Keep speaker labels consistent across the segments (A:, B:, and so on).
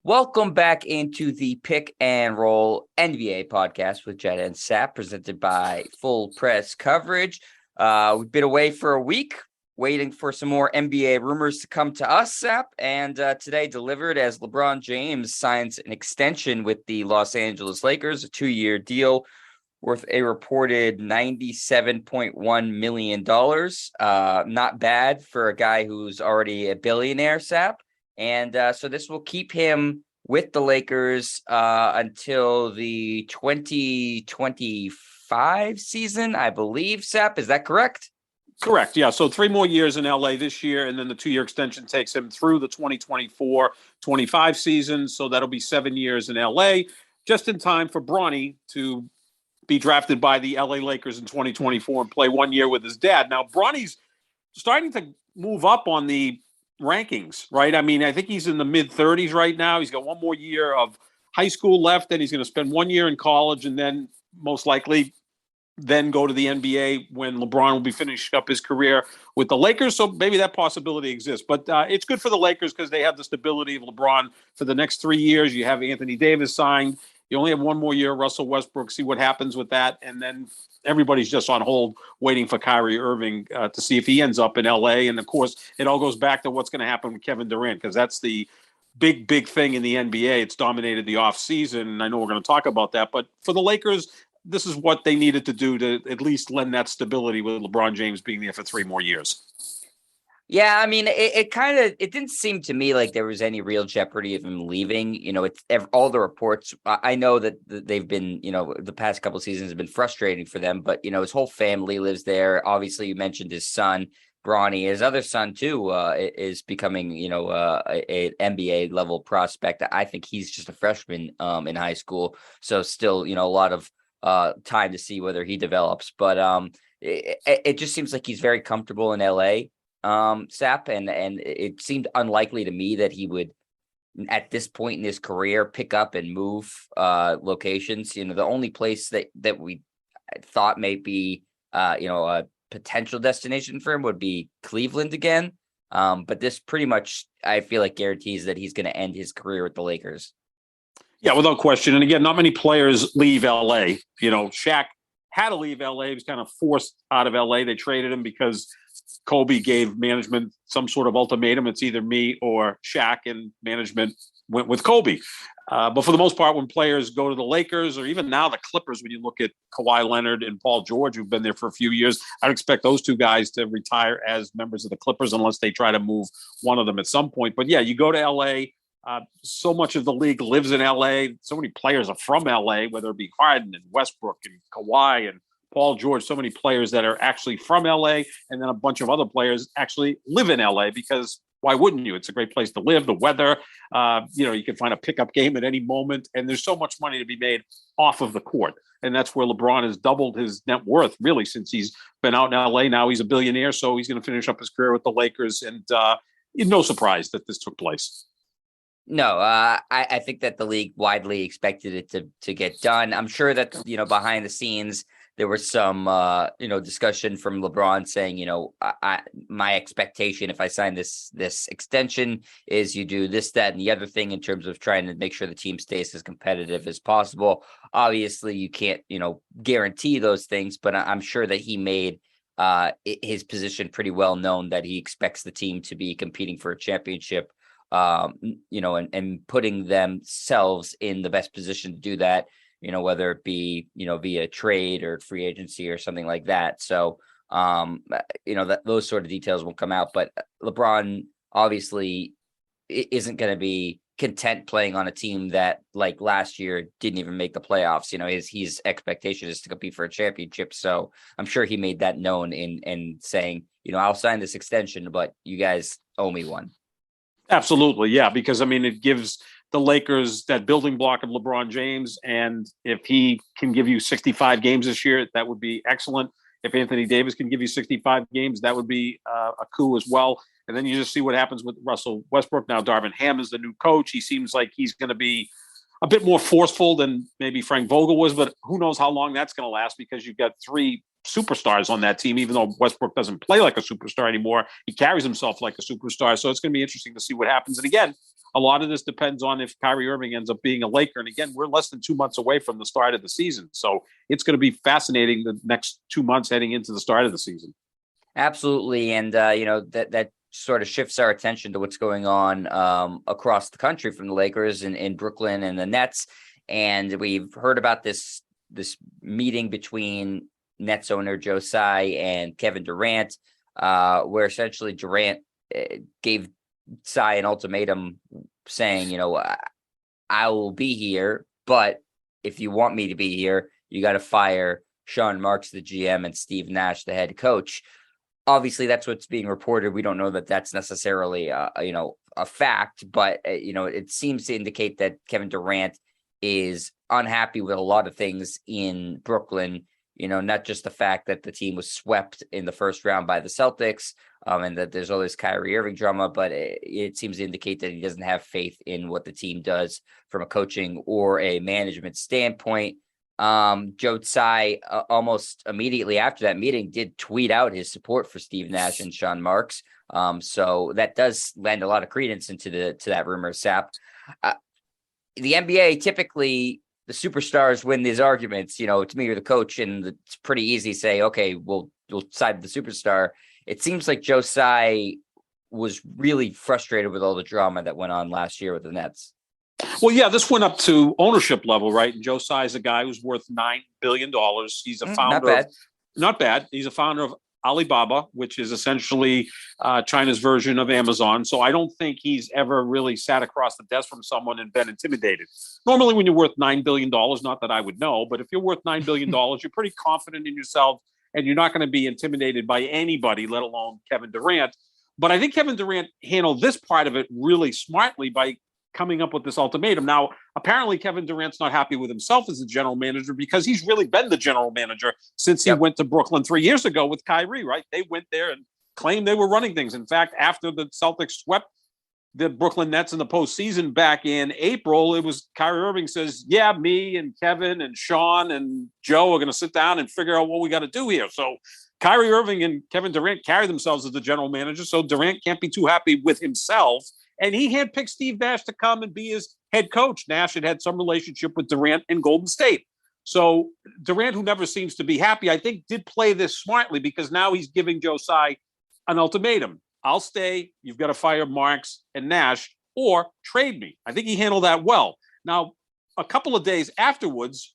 A: Welcome back into the Pick and Roll NBA podcast with Jed and Sap, presented by Full Press Coverage. We've been away for a week, waiting for some more NBA rumors to come to us, Sap, and today delivered as LeBron James signs an extension with the Los Angeles Lakers, a 2-year deal worth a reported $97.1 million. Not bad for a guy who's already a billionaire, Sap. And so this will keep him with the Lakers until the 2025 season, I believe, Sap. Is that correct?
B: Correct, yeah. So 3 more years in LA this year, and then the 2-year extension takes him through the 2024-25 season. So that'll be 7 years in LA, just in time for Bronny to be drafted by the LA Lakers in 2024 and play 1 year with his dad. Now, Bronny's starting to move up on the rankings, right? I mean, I think he's in the mid-30s right now. He's got 1 more year of high school left, and he's going to spend 1 year in college, and then most likely then go to the NBA when LeBron will be finishing up his career with the Lakers. So maybe that possibility exists. But it's good for the Lakers because they have the stability of LeBron for the next 3 years. You have Anthony Davis signed. You only have 1 more year, Russell Westbrook, see what happens with that. And then everybody's just on hold waiting for Kyrie Irving to see if he ends up in LA. And, of course, it all goes back to what's going to happen with Kevin Durant because that's the big thing in the NBA. It's dominated the offseason, and I know we're going to talk about that. But for the Lakers, this is what they needed to do to at least lend that stability with LeBron James being there for 3 more years.
A: Yeah, I mean, it didn't seem to me like there was any real jeopardy of him leaving. You know, it's all the reports. I know that they've been, the past couple of seasons have been frustrating for them, but, his whole family lives there. Obviously, you mentioned his son, Bronny. His other son, too, is becoming, a NBA level prospect. I think he's just a freshman in high school. So still, a lot of time to see whether he develops. But it just seems like he's very comfortable in LA. Sap, and it seemed unlikely to me that he would, at this point in his career, pick up and move locations. The only place that we thought may be a potential destination for him would be Cleveland again. But this pretty much, I feel like, guarantees that he's going to end his career with the Lakers.
B: Yeah, without question. And again, not many players leave LA. Shaq had to leave LA. He was kind of forced out of LA. They traded him because Kobe gave management some sort of ultimatum. It's either me or Shaq, and management went with Kobe. But for the most part, when players go to the Lakers or even now the Clippers, when you look at Kawhi Leonard and Paul George, who've been there for a few years, I'd expect those 2 guys to retire as members of the Clippers unless they try to move one of them at some point. But yeah, you go to LA. So much of the league lives in LA. So many players are from LA, whether it be Harden and Westbrook and Kawhi and Paul George, so many players that are actually from LA, and then a bunch of other players actually live in LA because why wouldn't you? It's a great place to live. The weather, you can find a pickup game at any moment, and there's so much money to be made off of the court. And that's where LeBron has doubled his net worth, really, since he's been out in LA. Now he's a billionaire, so he's going to finish up his career with the Lakers, and no surprise that this took place.
A: No, I think that the league widely expected it to get done. I'm sure that, behind the scenes, there was some, discussion from LeBron saying, my expectation if I sign this extension is you do this, that, and the other thing in terms of trying to make sure the team stays as competitive as possible. Obviously, you can't, guarantee those things, but I'm sure that he made his position pretty well known that he expects the team to be competing for a championship, and putting themselves in the best position to do that. Whether it be, via trade or free agency or something like that. So, that those sort of details will come out. But LeBron obviously isn't going to be content playing on a team that, like last year, didn't even make the playoffs. His expectation is to compete for a championship. So I'm sure he made that known in saying, I'll sign this extension, but you guys owe me one.
B: Absolutely, yeah, because, it gives the Lakers that building block of LeBron James, and if he can give you 65 games this year, that would be excellent. If Anthony Davis can give you 65 games, that would be a coup as well. And then you just see what happens with Russell Westbrook. Now, Darvin Ham is the new coach. He seems like he's going to be a bit more forceful than maybe Frank Vogel was, but who knows how long that's going to last because you've got 3 superstars on that team, even though Westbrook doesn't play like a superstar anymore. He carries himself like a superstar. So it's going to be interesting to see what happens. And again, a lot of this depends on if Kyrie Irving ends up being a Laker. And again, we're less than 2 months away from the start of the season. So it's going to be fascinating the next 2 months heading into the start of the season.
A: Absolutely. And, that sort of shifts our attention to what's going on across the country from the Lakers in Brooklyn and the Nets. And we've heard about this meeting between Nets owner Joe Tsai and Kevin Durant, where essentially Durant gave Tsai an ultimatum saying, I will be here, but if you want me to be here, you got to fire Sean Marks, the GM, and Steve Nash, the head coach. Obviously, that's what's being reported. We don't know that that's necessarily, a fact, but, it seems to indicate that Kevin Durant is unhappy with a lot of things in Brooklyn, not just the fact that the team was swept in the first round by the Celtics, and that there's all this Kyrie Irving drama, but it seems to indicate that he doesn't have faith in what the team does from a coaching or a management standpoint. Joe Tsai almost immediately after that meeting did tweet out his support for Steve Nash and Sean Marks. So that does lend a lot of credence to that rumor, Sap. The NBA, typically the superstars win these arguments. To me, you're the coach, and it's pretty easy to say, okay, we'll side with the superstar. It seems like Joe Tsai was really frustrated with all the drama that went on last year with the Nets.
B: Well, yeah, this went up to ownership level, right? And Joe Tsai is a guy who's worth $9 billion. He's a founder. Not bad. He's a founder of Alibaba, which is essentially China's version of Amazon. So I don't think he's ever really sat across the desk from someone and been intimidated. Normally, when you're worth $9 billion, not that I would know, but if you're worth $9 billion, you're pretty confident in yourself, and you're not going to be intimidated by anybody, let alone Kevin Durant. But I think Kevin Durant handled this part of it really smartly by coming up with this ultimatum. Now, apparently Kevin Durant's not happy with himself as a general manager, because he's really been the general manager since he went to Brooklyn 3 years ago with Kyrie, right? They went there and claimed they were running things. In fact, after the Celtics swept the Brooklyn Nets in the postseason back in April, it was Kyrie Irving says, yeah, me and Kevin and Sean and Joe are going to sit down and figure out what we got to do here. So Kyrie Irving and Kevin Durant carry themselves as the general manager, so Durant can't be too happy with himself. And he handpicked Steve Nash to come and be his head coach. Nash had some relationship with Durant in Golden State. So Durant, who never seems to be happy, I think did play this smartly, because now he's giving Joe Tsai an ultimatum. I'll stay. You've got to fire Marks and Nash or trade me. I think he handled that well. Now, a couple of days afterwards,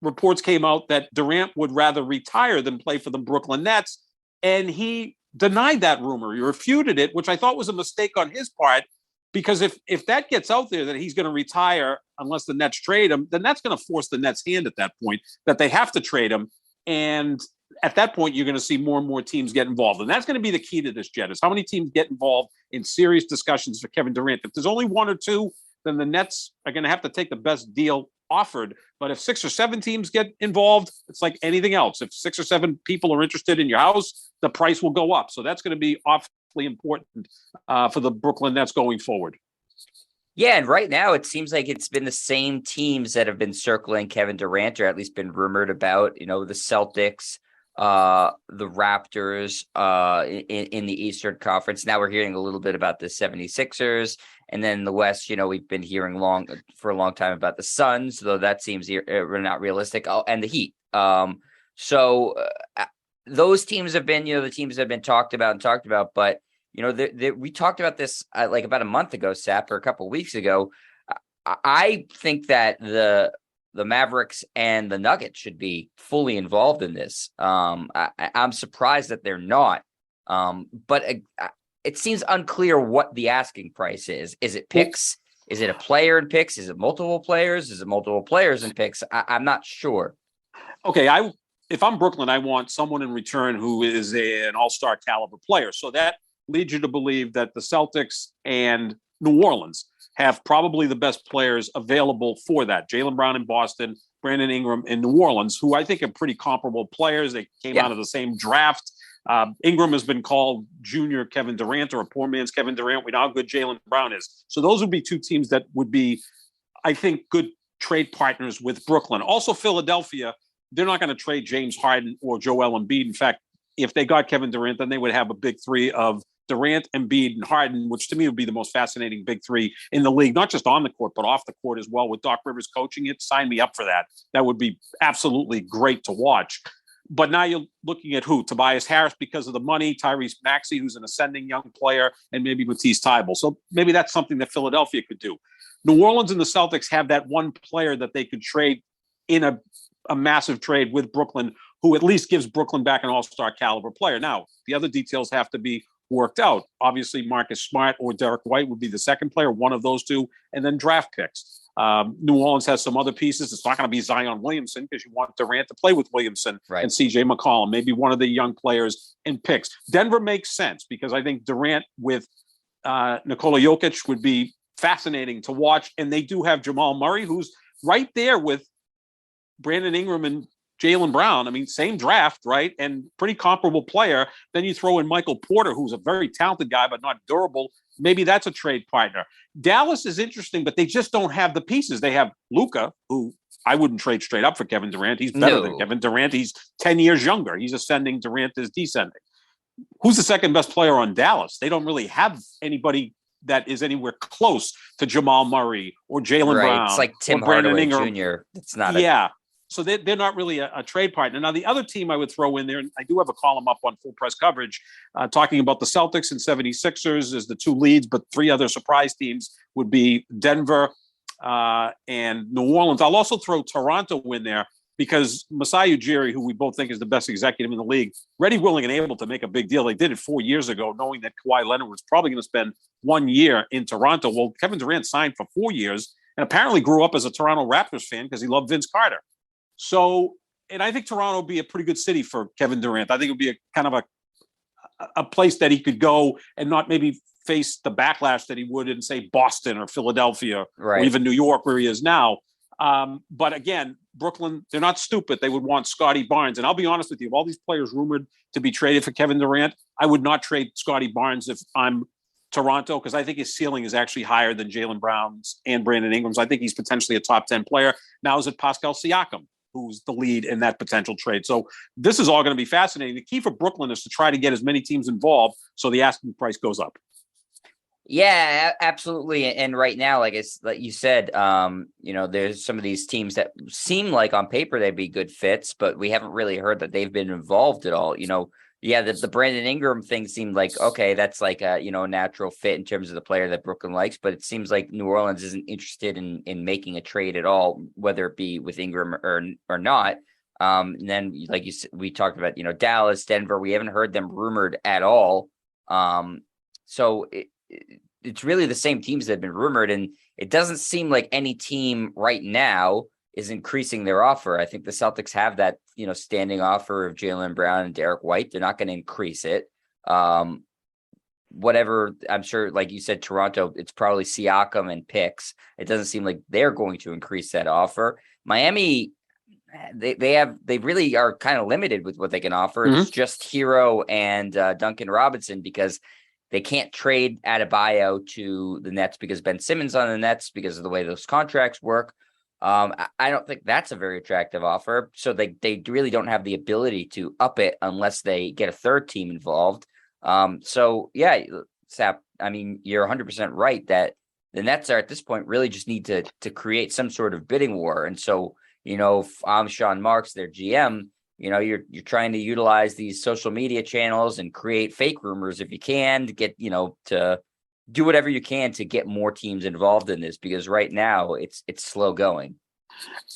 B: reports came out that Durant would rather retire than play for the Brooklyn Nets. And he denied that rumor. He refuted it, which I thought was a mistake on his part. Because if that gets out there that he's going to retire unless the Nets trade him, then that's going to force the Nets' hand at that point, that they have to trade him. And at that point, you're going to see more and more teams get involved. And that's going to be the key to this, Jed, is how many teams get involved in serious discussions for Kevin Durant. If there's only one or two, then the Nets are going to have to take the best deal offered. But if 6 or 7 teams get involved, it's like anything else. If 6 or 7 people are interested in your house, the price will go up. So that's going to be awfully important for the Brooklyn Nets going forward.
A: Yeah, and right now it seems like it's been the same teams that have been circling Kevin Durant, or at least been rumored about, the Celtics, the Raptors in the Eastern Conference. Now we're hearing a little bit about the 76ers. And then in the West, we've been hearing for a long time about the Suns, though that seems not realistic. Oh, and the Heat. So those teams have been, the teams that have been talked about. But, we talked about this like about a month ago, Sap, or a couple of weeks ago. I think that the Mavericks and the Nuggets should be fully involved in this. I'm surprised that they're not. But it seems unclear what the asking price is. Is it picks? Is it a player in picks? Is it multiple players? Is it multiple players in picks? I'm not sure.
B: Okay, if I'm Brooklyn, I want someone in return who is an all-star caliber player. So that leads you to believe that the Celtics and New Orleans have probably the best players available for that. Jaylen Brown in Boston, Brandon Ingram in New Orleans, who I think are pretty comparable players. They came out of the same draft. Ingram has been called junior Kevin Durant, or a poor man's Kevin Durant. We know how good Jaylen Brown is. So those would be 2 teams that would be, I think, good trade partners with Brooklyn. Also, Philadelphia, they're not going to trade James Harden or Joel Embiid. In fact, if they got Kevin Durant, then they would have a big 3 of Durant, Embiid, and Harden, which to me would be the most fascinating big three in the league, not just on the court, but off the court as well, with Doc Rivers coaching it. Sign me up for that. That would be absolutely great to watch. But now you're looking at who? Tobias Harris because of the money, Tyrese Maxey, who's an ascending young player, and maybe Matisse Thybulle. So maybe that's something that Philadelphia could do. New Orleans and the Celtics have that one player that they could trade in a massive trade with Brooklyn, who at least gives Brooklyn back an all-star caliber player. Now, the other details have to be worked out. Obviously, Marcus Smart or Derek White would be the second player, one of those two, and then draft picks. New Orleans has some other pieces. It's not going to be Zion Williamson because you want Durant to play with Williamson and CJ McCollum, maybe one of the young players in picks. Denver makes sense because I think Durant with Nikola Jokic would be fascinating to watch. And they do have Jamal Murray, who's right there with Brandon Ingram and Jaylen Brown. I mean, same draft, right? And pretty comparable player. Then you throw in Michael Porter, who's a very talented guy, but not durable. Maybe that's a trade partner. Dallas is interesting, but they just don't have the pieces. They have Luka, who I wouldn't trade straight up for Kevin Durant. He's better than Kevin Durant. He's 10 years younger. He's ascending. Durant is descending. Who's the second best player on Dallas? They don't really have anybody that is anywhere close to Jamal Murray or Jaylen Brown.
A: It's like Tim Hardaway Jr. It's not
B: So they're not really a trade partner. Now, the other team I would throw in there, and I do have a column up on Full Press Coverage talking about the Celtics and 76ers as the two leads, but three other surprise teams would be Denver and New Orleans. I'll also throw Toronto in there because Masai Ujiri, who we both think is the best executive in the league, ready, willing, and able to make a big deal. They did it 4 years ago, knowing that Kawhi Leonard was probably going to spend 1 year in Toronto. Well, Kevin Durant signed for 4 years and apparently grew up as a Toronto Raptors fan because he loved Vince Carter. So, and I think Toronto would be a pretty good city for Kevin Durant. I think it would be a kind of a place that he could go and not maybe face the backlash that he would in, say, Boston or Philadelphia or even New York, where he is now. But again, Brooklyn, they're not stupid. They would want Scotty Barnes. And I'll be honest with you, of all these players rumored to be traded for Kevin Durant, I would not trade Scotty Barnes if I'm Toronto, because I think his ceiling is actually higher than Jaylen Brown's and Brandon Ingram's. I think he's potentially a top 10 player. Now is it Pascal Siakam, who's the lead in that potential trade. So this is all going to be fascinating. The key for Brooklyn is to try to get as many teams involved so the asking price goes up.
A: Yeah, absolutely. And right now, like you said, there's some of these teams that seem like on paper they'd be good fits, but we haven't really heard that they've been involved at all. The Brandon Ingram thing seemed like, okay, that's like a natural fit in terms of the player that Brooklyn likes, but it seems like New Orleans isn't interested in making a trade at all, whether it be with Ingram or not. And then, like you said, we talked about, Dallas, Denver, we haven't heard them rumored at all. So it's really the same teams that have been rumored, and it doesn't seem like any team right now is increasing their offer. I think the Celtics have that, standing offer of Jaylen Brown and Derek White. They're not going to increase it. Whatever, I'm sure, like you said, Toronto, it's probably Siakam and picks. It doesn't seem like they're going to increase that offer. Miami, they really are kind of limited with what they can offer. Mm-hmm. It's just Hero and Duncan Robinson, because they can't trade Adebayo to the Nets because Ben Simmons on the Nets because of the way those contracts work. I don't think that's a very attractive offer. So they really don't have the ability to up it unless they get a third team involved. Sap, I mean, you're 100% right that the Nets are at this point really just need to create some sort of bidding war. And so, if I'm Sean Marks, their GM, you're trying to utilize these social media channels and create fake rumors if you can to get, to do whatever you can to get more teams involved in this, because right now it's slow going.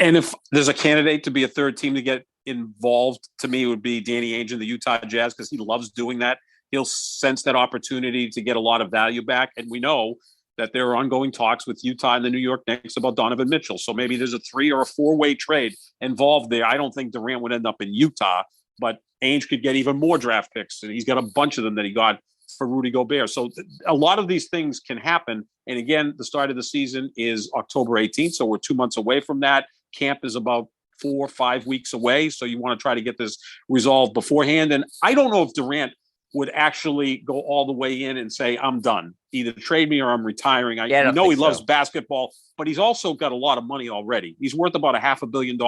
B: And if there's a candidate to be a third team to get involved, to me, it would be Danny Ainge and the Utah Jazz, because he loves doing that. He'll sense that opportunity to get a lot of value back. And we know that there are ongoing talks with Utah and the New York Knicks about Donovan Mitchell. So maybe there's a 3 or a 4-way trade involved there. I don't think Durant would end up in Utah, but Ainge could get even more draft picks. And he's got a bunch of them that he got for Rudy Gobert. So a lot of these things can happen. And again, the start of the season is October 18th. So we're 2 months away from that. Camp is about 4 or 5 weeks away. So you want to try to get this resolved beforehand. And I don't know if Durant would actually go all the way in and say, I'm done. Either trade me or I'm retiring. I know he loves basketball, but he's also got a lot of money already. He's worth about $500 million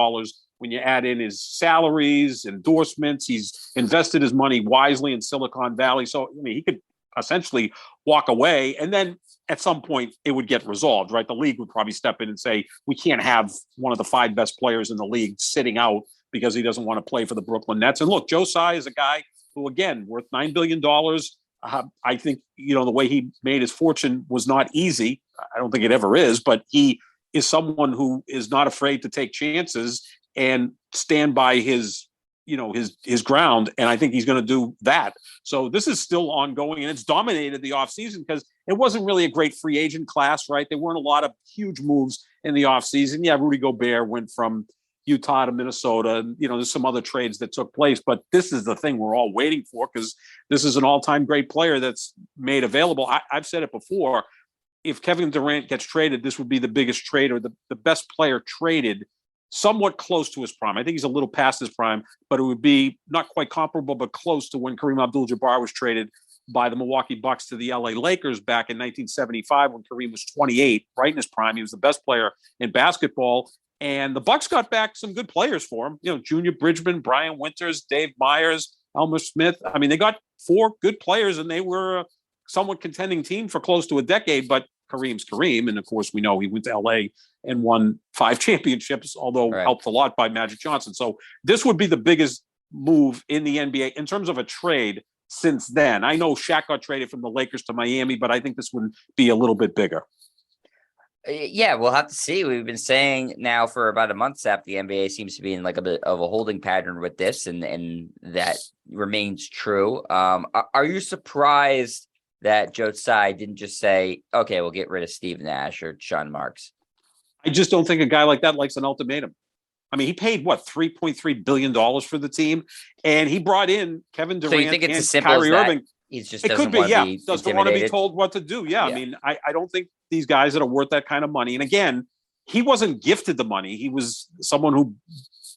B: when you add in his salaries, endorsements. He's invested his money wisely in Silicon Valley. So, I mean, he could essentially walk away. And then at some point it would get resolved, right? The league would probably step in and say, we can't have one of the 5 best players in the league sitting out because he doesn't want to play for the Brooklyn Nets. And look, Joe Tsai is a guy who, again, worth $9 billion. I think, the way he made his fortune was not easy. I don't think it ever is, but he is someone who is not afraid to take chances and stand by his ground. And I think he's going to do that. So this is still ongoing, and it's dominated the offseason because it wasn't really a great free agent class, right? There weren't a lot of huge moves in the offseason. Yeah, Rudy Gobert went from Utah to Minnesota. And, there's some other trades that took place, but this is the thing we're all waiting for because this is an all-time great player that's made available. I've said it before. If Kevin Durant gets traded, this would be the biggest trade or the best player traded somewhat close to his prime. I think he's a little past his prime, but it would be not quite comparable, but close to when Kareem Abdul-Jabbar was traded by the Milwaukee Bucks to the LA Lakers back in 1975 when Kareem was 28, right in his prime. He was the best player in basketball. And the Bucks got back some good players for him. Junior Bridgman, Brian Winters, Dave Myers, Elmer Smith. I mean, they got 4 good players, and they were a somewhat contending team for close to a decade. But Kareem's Kareem. And, of course, we know he went to L.A. and won 5 championships, although helped a lot by Magic Johnson. So this would be the biggest move in the NBA in terms of a trade since then. I know Shaq got traded from the Lakers to Miami, but I think this would be a little bit bigger.
A: Yeah, we'll have to see. We've been saying now for about a month, Sap, the NBA seems to be in like a bit of a holding pattern with this, and that remains true. Are you surprised that Joe Tsai didn't just say, okay, we'll get rid of Steve Nash or Sean Marks?
B: I just don't think a guy like that likes an ultimatum. I mean, he paid, $3.3 billion for the team, and he brought in Kevin Durant
A: so you think it's
B: and
A: as simple
B: Kyrie
A: as that?
B: Irving.
A: He's just
B: It could be, doesn't want to be told what to do. Yeah.
A: Yeah.
B: I mean, I don't think these guys that are worth that kind of money. And again, he wasn't gifted the money. He was someone who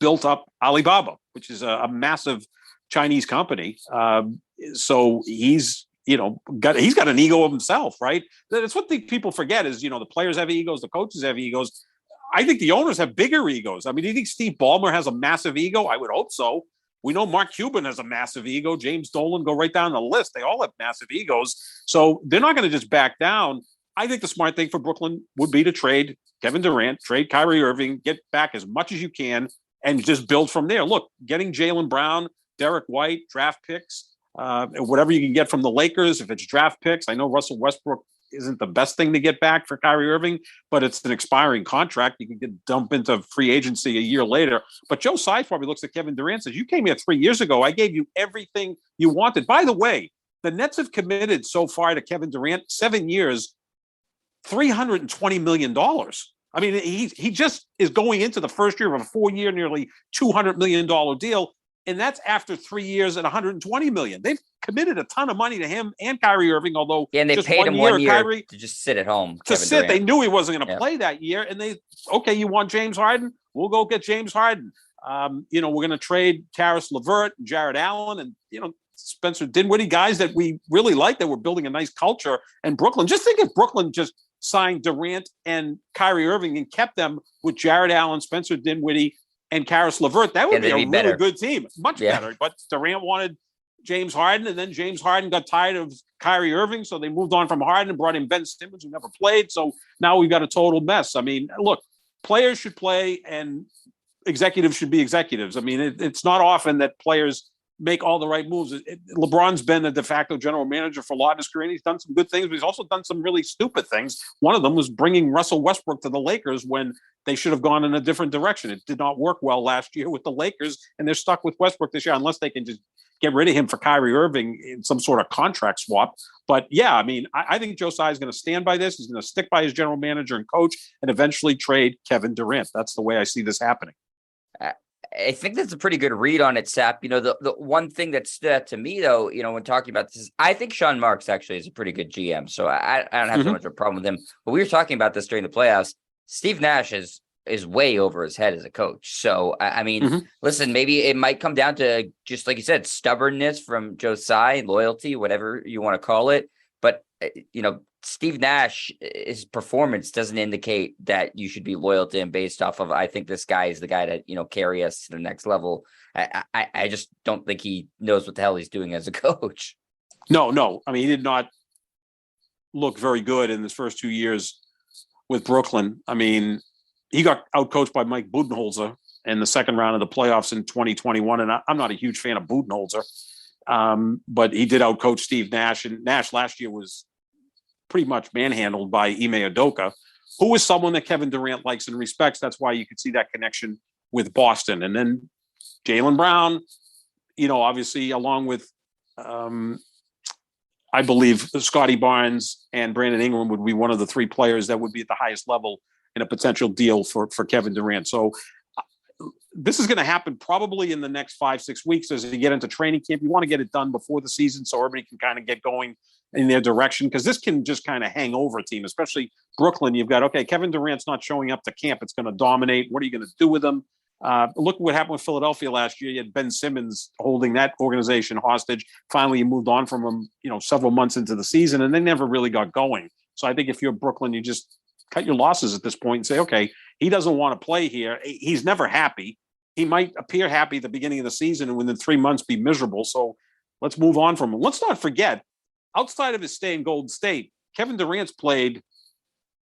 B: built up Alibaba, which is a massive Chinese company. So he's got an ego of himself, right? That's what people forget is, the players have egos, the coaches have egos. I think the owners have bigger egos. I mean, do you think Steve Ballmer has a massive ego? I would hope so. We know Mark Cuban has a massive ego. James Dolan, go right down the list. They all have massive egos. So they're not going to just back down. I think the smart thing for Brooklyn would be to trade Kevin Durant, trade Kyrie Irving, get back as much as you can, and just build from there. Look, getting Jaylen Brown, Derek White, draft picks, whatever you can get from the Lakers, if it's draft picks. I know Russell Westbrook isn't the best thing to get back for Kyrie Irving, but it's an expiring contract. You can get dumped into free agency a year later. But Joe Tsai probably looks at Kevin Durant and says, you came here 3 years ago. I gave you everything you wanted. By the way, the Nets have committed so far to Kevin Durant 7 years, $320 million. I mean, he just is going into the first year of a 4-year, nearly $200 million deal. And that's after 3 years at $120 million. They've committed a ton of money to him and Kyrie Irving, although
A: and they
B: just
A: paid him 1 year
B: Kyrie,
A: to just sit at home.
B: To sit. Durant. They knew he wasn't going to play that year. And you want James Harden? We'll go get James Harden. We're going to trade Karis LeVert and Jared Allen and, Spencer Dinwiddie, guys that we really like, that were building a nice culture in Brooklyn. Just think if Brooklyn just signed Durant and Kyrie Irving and kept them with Jared Allen, Spencer Dinwiddie, and Karis LeVert, that would be a really good team. Much better. But Durant wanted James Harden, and then James Harden got tired of Kyrie Irving, so they moved on from Harden and brought in Ben Simmons, who never played. So now we've got a total mess. I mean, look, players should play, and executives should be executives. I mean, it's not often that players make all the right moves. LeBron's been a de facto general manager for a lot in his career, and he's done some good things, but he's also done some really stupid things. One of them was bringing Russell Westbrook to the Lakers when they should have gone in a different direction. It did not work well last year with the Lakers, and they're stuck with Westbrook this year unless they can just get rid of him for Kyrie Irving in some sort of contract swap. But yeah, I mean, I think Joe Tsai is going to stand by this. He's going to stick by his general manager and coach and eventually trade Kevin Durant. That's the way I see this happening.
A: I think that's a pretty good read on it, Sap. The one thing that stood out to me, though, when talking about this, is I think Sean Marks actually is a pretty good GM. So I don't have so much of a problem with him. But we were talking about this during the playoffs. Steve Nash is way over his head as a coach. So, I mean, listen, maybe it might come down to, just like you said, stubbornness from Joe Tsai, loyalty, whatever you want to call it. But, Steve Nash, his performance doesn't indicate that you should be loyal to him based off of, I think this guy is the guy that, carry us to the next level. I just don't think he knows what the hell he's doing as a coach.
B: No. I mean, he did not look very good in his first 2 years with Brooklyn. I mean, he got outcoached by Mike Budenholzer in the second round of the playoffs in 2021, and I'm not a huge fan of Budenholzer, but he did outcoach Steve Nash, and Nash last year was pretty much manhandled by Ime Udoka, who is someone that Kevin Durant likes and respects. That's why you could see that connection with Boston. And then Jaylen Brown, obviously, along with, I believe, Scotty Barnes and Brandon Ingram would be one of the three players that would be at the highest level in a potential deal for Kevin Durant. So this is going to happen probably in the next 5-6 weeks as you get into training camp. You want to get it done before the season so everybody can kind of get going in their direction, because this can just kind of hang over a team, especially Brooklyn. You've got, okay, Kevin Durant's not showing up to camp. It's going to dominate. What are you going to do with him? Look what happened with Philadelphia last year. You had Ben Simmons holding that organization hostage. Finally, you moved on from him, several months into the season, and they never really got going. So I think if you're Brooklyn, you just cut your losses at this point and say, okay, he doesn't want to play here. He's never happy. He might appear happy at the beginning of the season and within 3 months be miserable. So let's move on from him. Let's not forget, outside of his stay in Golden State, Kevin Durant's played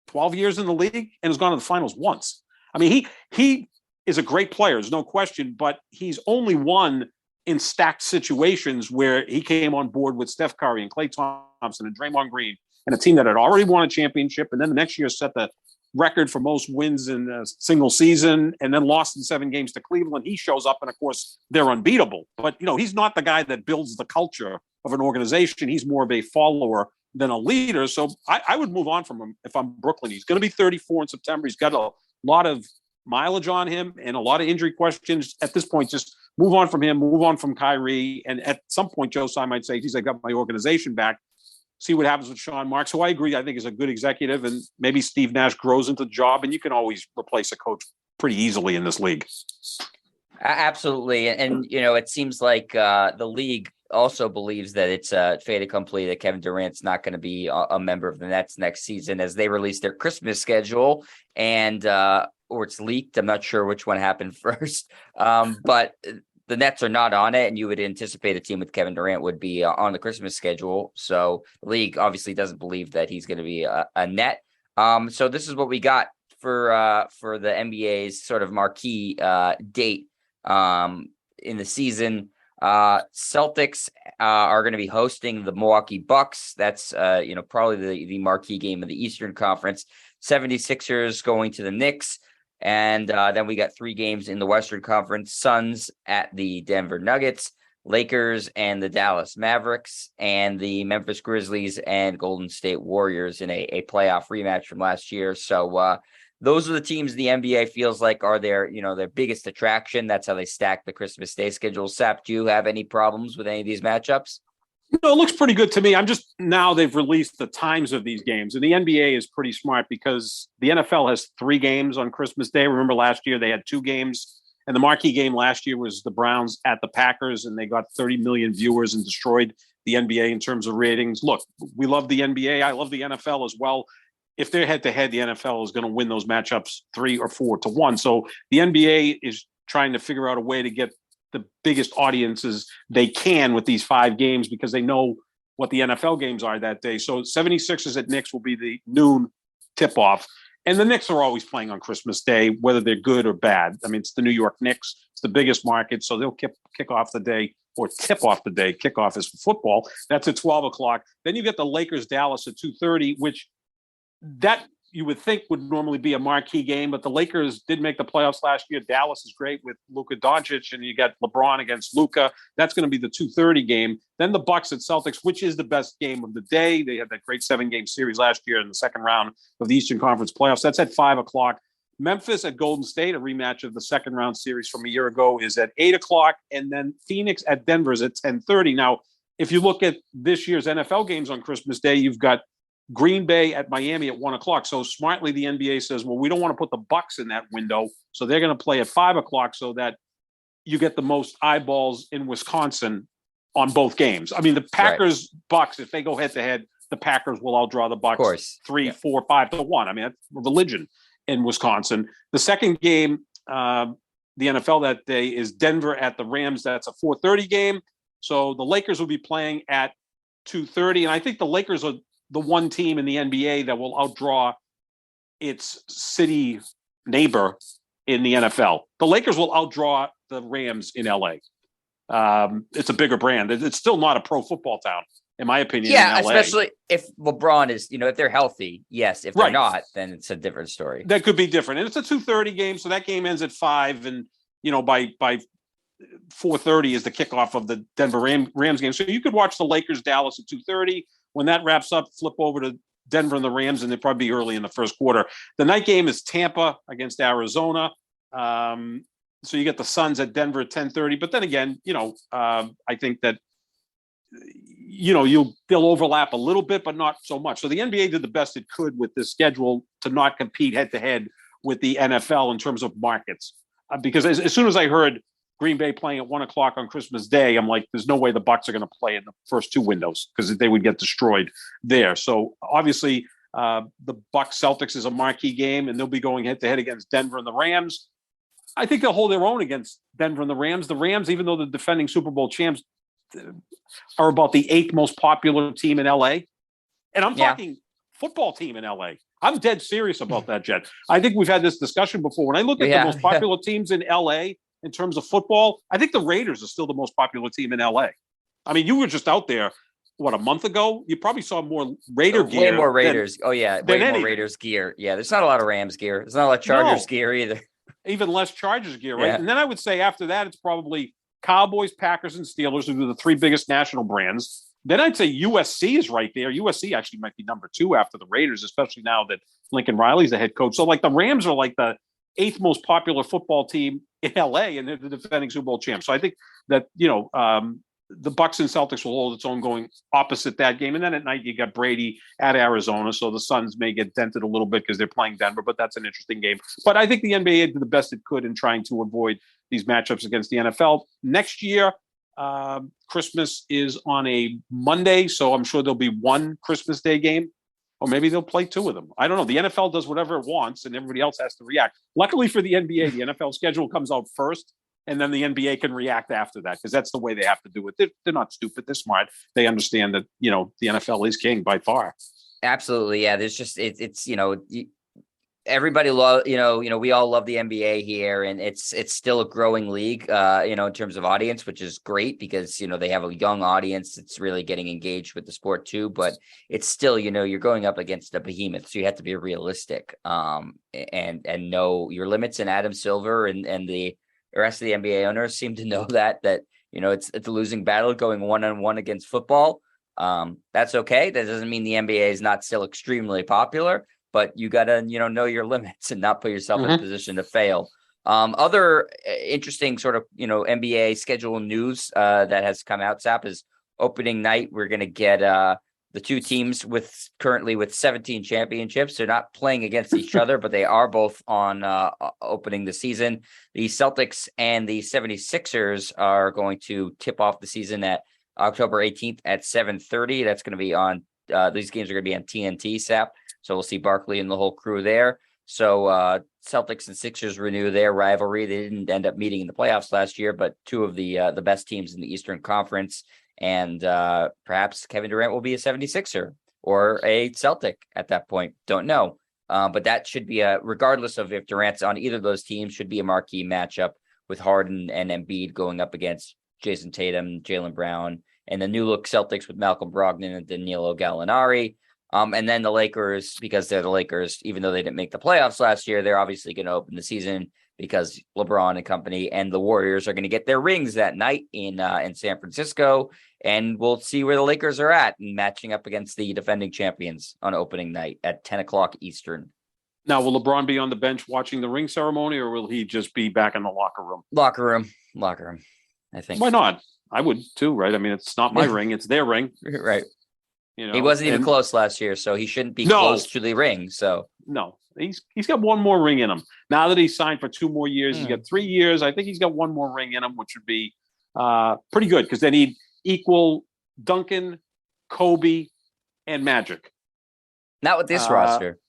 B: 12 years in the league and has gone to the finals once. I mean, he is a great player, there's no question, but he's only won in stacked situations where he came on board with Steph Curry and Klay Thompson and Draymond Green and a team that had already won a championship, and then the next year set the record for most wins in a single season, and then lost in 7 games to Cleveland. He shows up, and of course, they're unbeatable. But, he's not the guy that builds the culture of an organization. He's more of a follower than a leader. So I would move on from him if I'm Brooklyn. He's going to be 34 in September. He's got a lot of mileage on him and a lot of injury questions. At this point, just move on from him, move on from Kyrie. And at some point, Joe Tsai might say, geez, I got my organization back. See what happens with Sean Marks, who I agree, I think is a good executive, and maybe Steve Nash grows into the job, and you can always replace a coach pretty easily in this league.
A: Absolutely. And, it seems like the league also believes that it's a fait accompli that Kevin Durant's not going to be a member of the Nets next season as they release their Christmas schedule, and or it's leaked. I'm not sure which one happened first, but the Nets are not on it, and you would anticipate a team with Kevin Durant would be on the Christmas schedule. So the league obviously doesn't believe that he's going to be a Net. So this is what we got for the NBA's sort of marquee date in the season. Celtics are going to be hosting the Milwaukee Bucks. That's probably the marquee game of the Eastern Conference. 76ers going to the Knicks. And then we got 3 games in the Western Conference: Suns at the Denver Nuggets, Lakers and the Dallas Mavericks, and the Memphis Grizzlies and Golden State Warriors in a playoff rematch from last year. So those are the teams the NBA feels like are their biggest attraction. That's how they stack the Christmas Day schedule. Sap, do you have any problems with any of these matchups?
B: It looks pretty good to me. Now they've released the times of these games, and the NBA is pretty smart because the NFL has 3 games on Christmas Day. Remember last year they had 2 games, and the marquee game last year was the Browns at the Packers, and they got 30 million viewers and destroyed the NBA in terms of ratings. Look, we love the NBA. I love the NFL as well. If they're head-to-head, the NFL is going to win those matchups 3 or 4 to 1. So the NBA is trying to figure out a way to get the biggest audiences they can with these 5 games because they know what the NFL games are that day. So 76ers at Knicks will be the noon tip-off. And the Knicks are always playing on Christmas Day, whether they're good or bad. I mean, it's the New York Knicks. It's the biggest market, so they'll kick off the day or tip off the day. Kickoff is for football. That's at 12 o'clock. Then you get the Lakers-Dallas at 2:30, which that you would think would normally be a marquee game, but the Lakers did make the playoffs last year. Dallas is great with Luka Doncic, and you got LeBron against Luka. That's going to be the 2:30 game. Then the Bucks at Celtics, which is the best game of the day. They had that great 7-game series last year in the second round of the Eastern Conference playoffs. That's at 5 o'clock. Memphis at Golden State, a rematch of the second round series from a year ago, is at 8 o'clock. And then Phoenix at Denver is at 10:30. Now, if you look at this year's NFL games on Christmas Day, you've got Green Bay at Miami at 1 o'clock. So smartly, the NBA says, well, we don't want to put the Bucks in that window. So they're going to play at 5 o'clock so that you get the most eyeballs in Wisconsin on both games. I mean, the Packers, Bucks, if they go head to head, the Packers will outdraw the Bucks 3-4-5 to 1. I mean, that's religion in Wisconsin. The second game, the NFL that day is Denver at the Rams. That's a 4:30 game. So the Lakers will be playing at 2:30, and I think the Lakers are the one team in the NBA that will outdraw its city neighbor in the NFL. The Lakers will outdraw the Rams in LA. It's a bigger brand. It's still not a pro football town, in my opinion.
A: Yeah,
B: in LA.
A: especially if LeBron is, if they're healthy. Yes, if they're
B: Right.
A: not, then it's a different story.
B: That could be different, and it's a 2:30 game, so that game ends at 5, and by 4:30 is the kickoff of the Denver Rams game. So you could watch the Lakers Dallas at 2:30. When that wraps up, flip over to Denver and the Rams, and they'll probably be early in the first quarter. The night game is Tampa against Arizona. So you get the Suns at Denver at 10:30. But then again, I think that they'll overlap a little bit, but not so much. So the NBA did the best it could with this schedule to not compete head to head with the NFL in terms of markets. Because as soon as I heard Green Bay playing at 1:00 on Christmas Day, I'm like, there's no way the Bucks are going to play in the first two windows because they would get destroyed there. So obviously, the Bucks Celtics is a marquee game, and they'll be going head to head against Denver and the Rams. I think they'll hold their own against Denver and the Rams. The Rams, even though the defending Super Bowl champs, are about the 8th most popular team in LA, and I'm talking football team in LA. I'm dead serious about that, Jed. I think we've had this discussion before. When I look at the most popular teams in LA. In terms of football, I think the Raiders are still the most popular team in LA. I mean, you were just out there, a month ago? You probably saw more Raider gear.
A: Way more Raiders. Way more
B: anything.
A: Raiders gear. Yeah, there's not a lot of Rams gear. There's not a lot of Chargers gear either.
B: Even less Chargers gear, right?
A: Yeah.
B: And then I would say after that, it's probably Cowboys, Packers, and Steelers, who are the 3 biggest national brands. Then I'd say USC is right there. USC actually might be number 2 after the Raiders, especially now that Lincoln Riley's the head coach. So the Rams are the 8th most popular football team in LA, and they're the defending Super Bowl champs. So I think that, the Bucks and Celtics will hold its own going opposite that game. And then at night, you got Brady at Arizona. So the Suns may get dented a little bit because they're playing Denver, but that's an interesting game. But I think the NBA did the best it could in trying to avoid these matchups against the NFL. Next year, Christmas is on a Monday, so I'm sure there'll be one Christmas Day game. Or maybe they'll play 2 of them. I don't know. The NFL does whatever it wants, and everybody else has to react. Luckily for the NBA, the NFL schedule comes out first, and then the NBA can react after that because that's the way they have to do it. They're not stupid. They're smart. They understand that, the NFL is king by far.
A: Absolutely. Yeah. There's just, everybody love, we all love the NBA here, and it's still a growing league, in terms of audience, which is great because, they have a young audience. It's really getting engaged with the sport too, but it's still, you're going up against a behemoth. So you have to be realistic, and know your limits. And Adam Silver and the rest of the NBA owners seem to know that, it's a losing battle going 1-on-1 against football. That's okay. That doesn't mean the NBA is not still extremely popular, but you got to, know your limits and not put yourself in a position to fail. Other interesting sort of, NBA schedule news that has come out, Sap, is opening night. We're going to get the 2 teams currently with 17 championships. They're not playing against each other, but they are both on opening the season. The Celtics and the 76ers are going to tip off the season at October 18th at 7:30. That's going to be on, these games are going to be on TNT, Sap. So we'll see Barkley and the whole crew there. So Celtics and Sixers renew their rivalry. They didn't end up meeting in the playoffs last year, but 2 of the best teams in the Eastern Conference. And perhaps Kevin Durant will be a 76er or a Celtic at that point. Don't know. But that should be regardless of if Durant's on either of those teams, should be a marquee matchup with Harden and Embiid going up against Jason Tatum, Jaylen Brown, and the new look Celtics with Malcolm Brogdon and Danilo Gallinari. And then the Lakers, because they're the Lakers, even though they didn't make the playoffs last year, they're obviously going to open the season because LeBron and company and the Warriors are going to get their rings that night in San Francisco. And we'll see where the Lakers are at and matching up against the defending champions on opening night at 10 o'clock Eastern.
B: Now, will LeBron be on the bench watching the ring ceremony, or will he just be back in the locker room?
A: Locker room, I think.
B: Why not? I would too, right? I mean, it's not my ring, it's their ring.
A: Right. He wasn't even close last year, so he shouldn't be close to the ring. So
B: no, he's got one more ring in him. Now that he's signed for 2 more years, he's got 3 years. I think he's got one more ring in him, which would be pretty good because then he'd equal Duncan, Kobe, and Magic.
A: Not with this roster.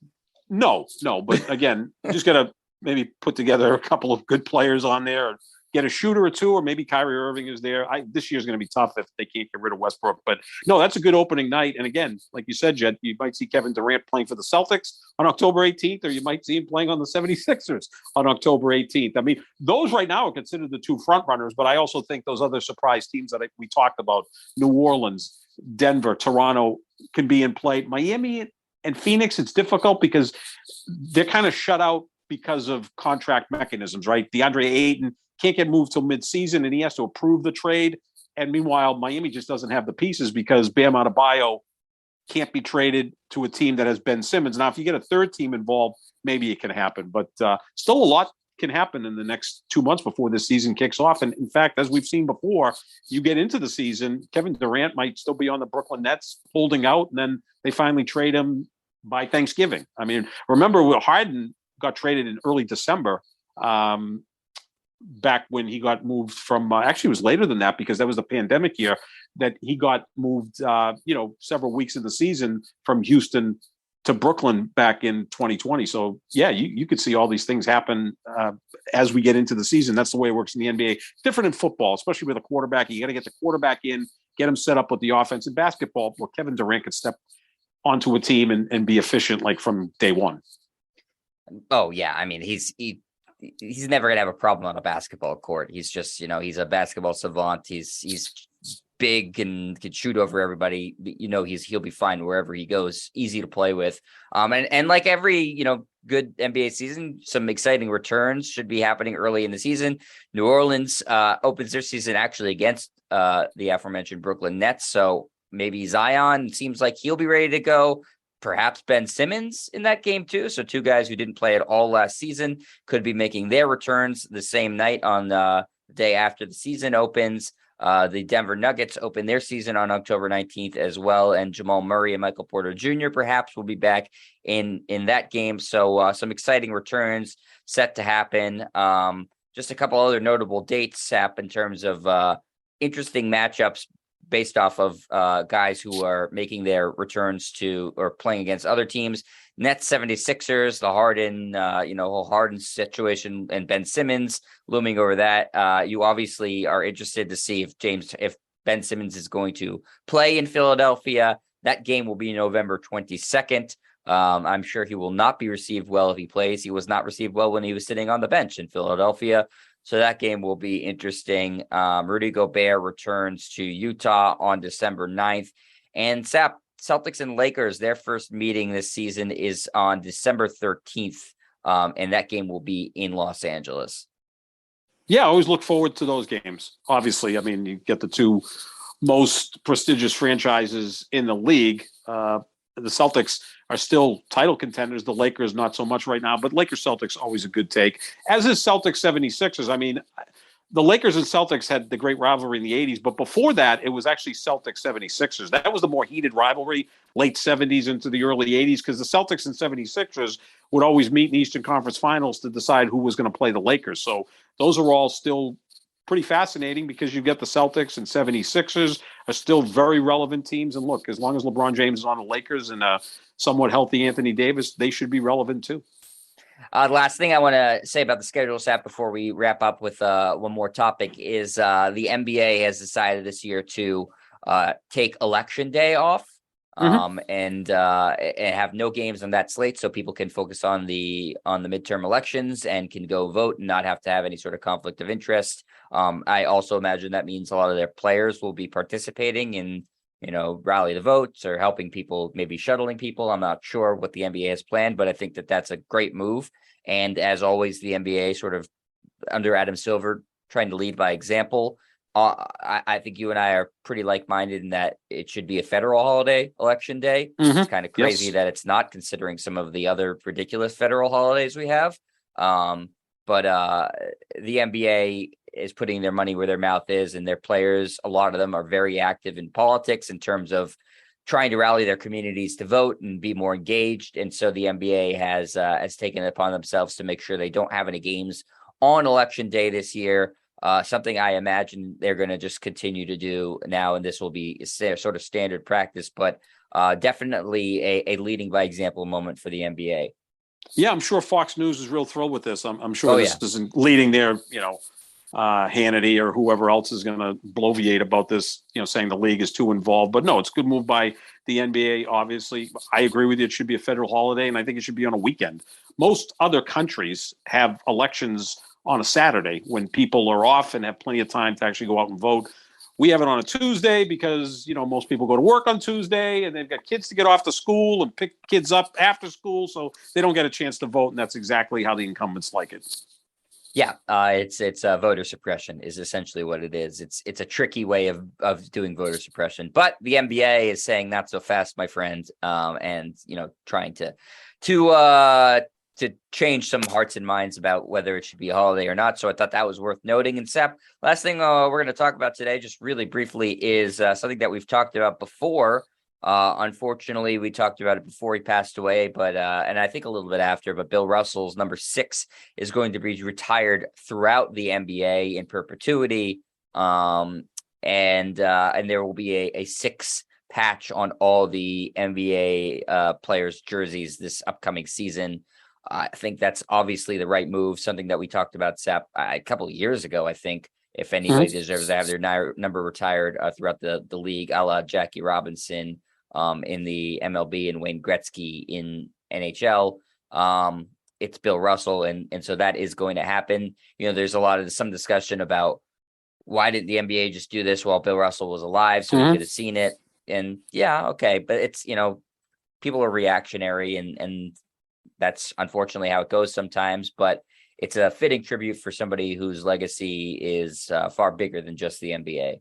B: No. But again, just got to maybe put together a couple of good players on there. get a shooter or two, or maybe Kyrie Irving is there. This year's going to be tough if they can't get rid of Westbrook. But no, that's a good opening night. And again, like you said, Jed, you might see Kevin Durant playing for the Celtics on October 18th, or you might see him playing on the 76ers on October 18th. I mean, those right now are considered the two front runners, but I also think those other surprise teams that we talked about, New Orleans, Denver, Toronto, can be in play. Miami and Phoenix, it's difficult because they're kind of shut out because of contract mechanisms, right? DeAndre Ayton can't get moved till midseason, and he has to approve the trade. And meanwhile, Miami just doesn't have the pieces because Bam Adebayo can't be traded to a team that has Ben Simmons. Now, if you get a third team involved, maybe it can happen. But still a lot can happen in the next 2 months before this season kicks off. And in fact, as we've seen before, you get into the season, Kevin Durant might still be on the Brooklyn Nets holding out, and then they finally trade him by Thanksgiving. I mean, remember Harden got traded in early December, back when he got moved from, actually it was later than that because that was the pandemic year that he got moved, several weeks in the season from Houston to Brooklyn back in 2020. So yeah, you could see all these things happen as we get into the season. That's the way it works in the NBA. Different in football, especially with a quarterback. You got to get the quarterback in, get him set up with the offense. In basketball, well, Kevin Durant could step onto a team and be efficient like from day one.
A: Oh yeah, I mean he's never gonna have a problem on a basketball court. He's just he's a basketball savant. He's big and can shoot over everybody. He'll be fine wherever he goes. Easy to play with. And like every good NBA season, some exciting returns should be happening early in the season. New Orleans opens their season actually against the aforementioned Brooklyn Nets. So maybe Zion seems like he'll be ready to go. Perhaps Ben Simmons in that game too. So two guys who didn't play at all last season could be making their returns the same night on the day after the season opens. The Denver Nuggets open their season on October 19th as well. And Jamal Murray and Michael Porter Jr. perhaps will be back in that game. So some exciting returns set to happen. Just a couple other notable dates, Sap, in terms of interesting matchups based off of guys who are making their returns to or playing against other teams. Nets 76ers, the Harden, whole Harden situation and Ben Simmons looming over that. You obviously are interested to see if Ben Simmons is going to play in Philadelphia. That game will be November 22nd. I'm sure he will not be received well if he plays. He was not received well when he was sitting on the bench in Philadelphia. So that game will be interesting. Rudy Gobert returns to Utah on December 9th. And Celtics and Lakers, their first meeting this season is on December 13th. And that game will be in Los Angeles.
B: Yeah, I always look forward to those games. Obviously, I mean, you get the two most prestigious franchises in the league. The Celtics are still title contenders. The Lakers, not so much right now, but Lakers-Celtics, always a good take. As is Celtics 76ers. I mean, the Lakers and Celtics had the great rivalry in the 80s, but before that, it was actually Celtics 76ers. That was the more heated rivalry, late 70s into the early 80s, because the Celtics and 76ers would always meet in Eastern Conference Finals to decide who was going to play the Lakers. So those are all still pretty fascinating because you get the Celtics and 76ers are still very relevant teams. And look, as long as LeBron James is on the Lakers and a somewhat healthy Anthony Davis, they should be relevant too.
A: The last thing I want to say about the schedule, Sap, before we wrap up with one more topic is the NBA has decided this year to take Election Day off. And have no games on that slate, so people can focus on the midterm elections and can go vote and not have to have any sort of conflict of interest. I also imagine that means a lot of their players will be participating in, rally the votes or helping people, maybe shuttling people. I'm not sure what the NBA has planned, but I think that that's a great move. And as always, the NBA sort of under Adam Silver trying to lead by example. I think you and I are pretty like-minded in that it should be a federal holiday, Election Day. It's kind of crazy that it's not, considering some of the other ridiculous federal holidays we have. But the NBA is putting their money where their mouth is, and their players, a lot of them are very active in politics in terms of trying to rally their communities to vote and be more engaged. And so the NBA has taken it upon themselves to make sure they don't have any games on Election Day this year. Something I imagine they're going to just continue to do now, and this will be sort of standard practice, but definitely a leading by example moment for the NBA.
B: Yeah, I'm sure Fox News is real thrilled with this. I'm sure this isn't leading their, Hannity or whoever else is going to bloviate about this, saying the league is too involved. But no, it's a good move by the NBA. Obviously, I agree with you. It should be a federal holiday, and I think it should be on a weekend. Most other countries have elections on a Saturday when people are off and have plenty of time to actually go out and vote. We have it on a Tuesday because, most people go to work on Tuesday and they've got kids to get off to school and pick kids up after school. So they don't get a chance to vote. And that's exactly how the incumbents like it.
A: Yeah, it's voter suppression is essentially what it is. It's a tricky way of doing voter suppression, but the NBA is saying not so fast, my friend, and trying to change some hearts and minds about whether it should be a holiday or not. So I thought that was worth noting. And Sep, last thing we're going to talk about today, just really briefly, is something that we've talked about before. Unfortunately, we talked about it before he passed away, but and I think a little bit after, but Bill Russell's number 6 is going to be retired throughout the NBA in perpetuity. And there will be a 6 patch on all the NBA players' jerseys this upcoming season. I think that's obviously the right move, something that we talked about, Sep, a couple of years ago, I think. If anybody deserves to have their number retired throughout the league, a la Jackie Robinson in the MLB and Wayne Gretzky in NHL, it's Bill Russell. And so that is going to happen. There's some discussion about why didn't the NBA just do this while Bill Russell was alive so we could have seen it. And yeah, okay. But it's, people are reactionary and that's unfortunately how it goes sometimes, but it's a fitting tribute for somebody whose legacy is far bigger than just the NBA.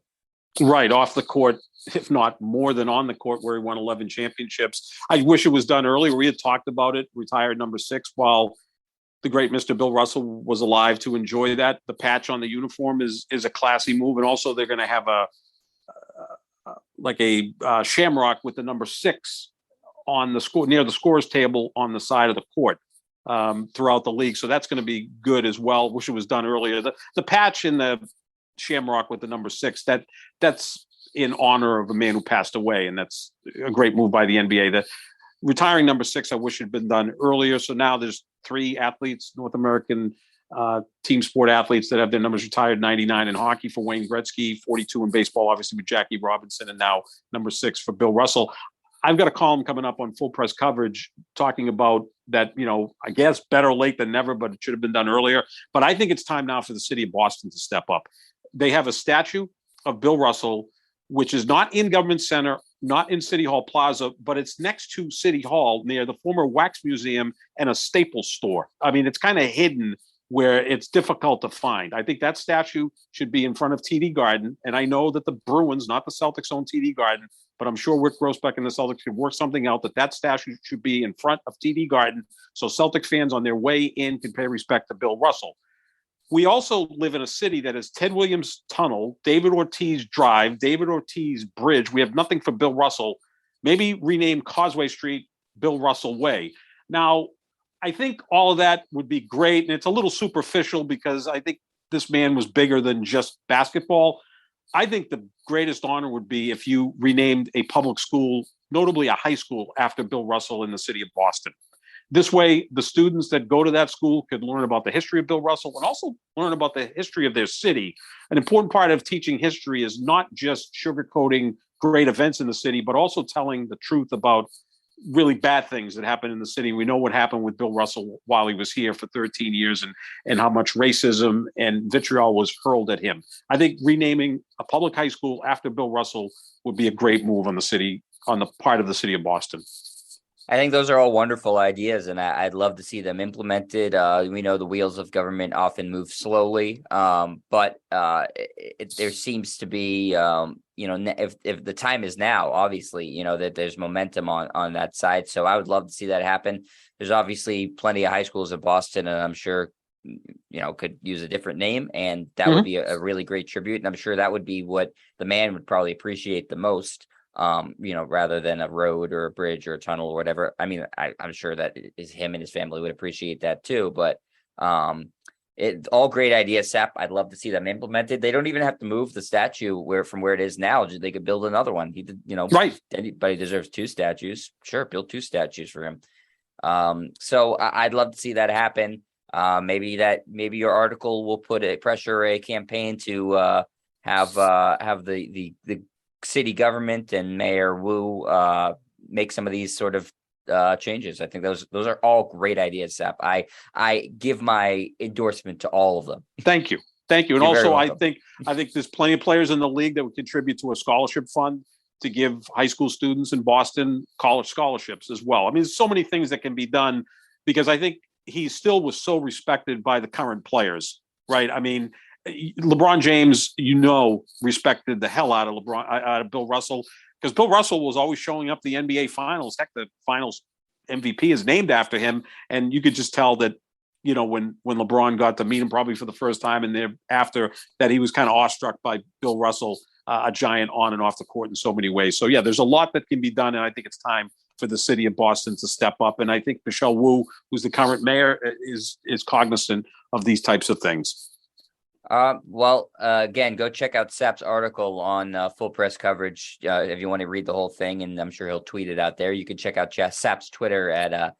B: Right, off the court, if not more than on the court, where he won 11 championships. I wish it was done earlier. We had talked about it, retired number 6 while the great Mr. Bill Russell was alive to enjoy that. The patch on the uniform is a classy move. And also they're going to have a shamrock with the number 6 on the score near the scores table on the side of the court throughout the league. So that's going to be good as well. Wish it was done earlier. The patch in the shamrock with the number 6, that's in honor of a man who passed away, and that's a great move by the NBA. The retiring number 6, I wish it had been done earlier. So now there's 3 athletes, North American team sport athletes, that have their numbers retired. 99 in hockey for Wayne Gretzky, 42 in baseball, obviously with Jackie Robinson, and now number 6 for Bill Russell. I've got a column coming up on Full Press Coverage talking about that, I guess better late than never, but it should have been done earlier. But I think it's time now for the city of Boston to step up. They have a statue of Bill Russell, which is not in Government Center, not in City Hall Plaza, but it's next to City Hall near the former Wax Museum and a Staples store. I mean, it's kind of hidden where it's difficult to find. I think that statue should be in front of TD Garden. And I know that the Bruins, not the Celtics, own TD Garden, but I'm sure Rick Grossbeck and the Celtics could work something out that statue should be in front of TD Garden so Celtic fans on their way in can pay respect to Bill Russell. We also live in a city that is Ted Williams Tunnel, David Ortiz Drive, David Ortiz Bridge. We have nothing for Bill Russell. Maybe rename Causeway Street Bill Russell Way. Now, I think all of that would be great, and it's a little superficial because I think this man was bigger than just basketball. I think the greatest honor would be if you renamed a public school, notably a high school, after Bill Russell in the city of Boston. This way, the students that go to that school could learn about the history of Bill Russell and also learn about the history of their city. An important part of teaching history is not just sugarcoating great events in the city, but also telling the truth about really bad things that happened in the city. We know what happened with Bill Russell while he was here for 13 years and how much racism and vitriol was hurled at him. I think renaming a public high school after Bill Russell would be a great move on the part of the city of Boston.
A: I think those are all wonderful ideas, and I'd love to see them implemented. We know the wheels of government often move slowly, but there seems to be, if the time is now, obviously, that there's momentum on that side. So I would love to see that happen. There's obviously plenty of high schools in Boston, and I'm sure, could use a different name, and that would be a really great tribute. And I'm sure that would be what the man would probably appreciate the most. Rather than a road or a bridge or a tunnel or whatever. I mean, I'm sure that him and his family would appreciate that too, but all great ideas, Sep. I'd love to see them implemented. They don't even have to move the statue from where it is now. They could build another one. He did,
B: right.
A: Anybody deserves 2 statues. Sure. Build 2 statues for him. So I'd love to see that happen. maybe your article will put a pressure a campaign to have the city government and Mayor Wu make some of these sort of changes. I think those are all great ideas, Sap. I give my endorsement to all of them.
B: Thank you. And
A: You're
B: also, I think there's plenty of players in the league that would contribute to a scholarship fund to give high school students in Boston college scholarships as well. I mean, there's so many things that can be done because I think he still was so respected by the current players, right? I mean, LeBron James, respected the hell out of Bill Russell, because Bill Russell was always showing up the NBA Finals. Heck, the Finals MVP is named after him, and you could just tell that when LeBron got to meet him probably for the first time, and thereafter that he was kind of awestruck by Bill Russell, a giant on and off the court in so many ways. So yeah, there's a lot that can be done, and I think it's time for the city of Boston to step up. And I think Michelle Wu, who's the current mayor, is cognizant of these types of things.
A: Again, go check out Sap's article on Full Press Coverage if you want to read the whole thing, and I'm sure he'll tweet it out there. You can check out Sap's Twitter at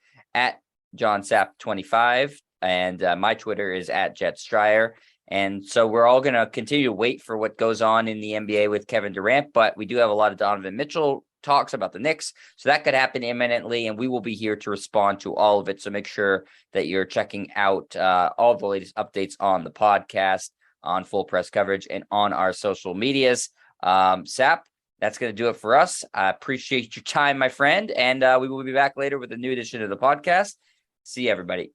A: JohnSap25, and my Twitter is at JetStryer. And so we're all going to continue to wait for what goes on in the NBA with Kevin Durant, but we do have a lot of Donovan Mitchell talks about the Knicks, so that could happen imminently, and we will be here to respond to all of it. So make sure that you're checking out all the latest updates on the podcast, on Full Press Coverage, and on our social medias. Sap, that's going to do it for us. I appreciate your time, my friend, and we will be back later with a new edition of the podcast. See you, everybody.